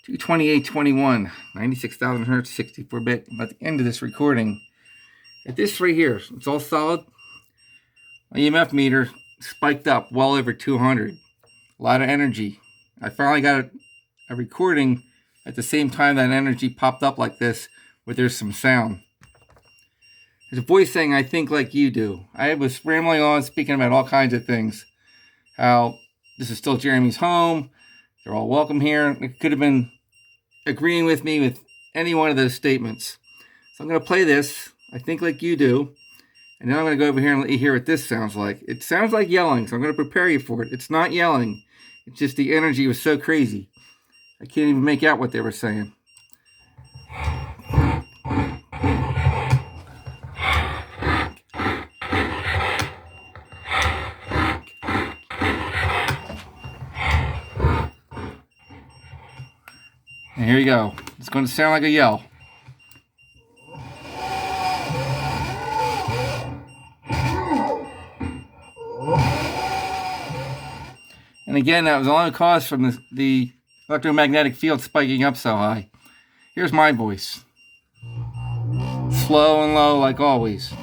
228.21, 96,000 hertz, 64-bit. At the end of this recording, at this right here, it's all solid. My EMF meter spiked up well over 200. A lot of energy. I finally got a recording at the same time that energy popped up like this, where there's some sound. There's a voice saying, "I think like you do." I was rambling on, speaking about all kinds of things. How this is still Jeremy's home. They're all welcome here. It could have been agreeing with me with any one of those statements. So I'm going to play this, "I think like you do." And then I'm going to go over here and let you hear what this sounds like. It sounds like yelling, so I'm going to prepare you for it. It's not yelling. It's just the energy was so crazy. I can't even make out what they were saying. And here you go. It's going to sound like a yell. And again, that was only caused from the electromagnetic field spiking up so high. Here's my voice. Slow and low like always.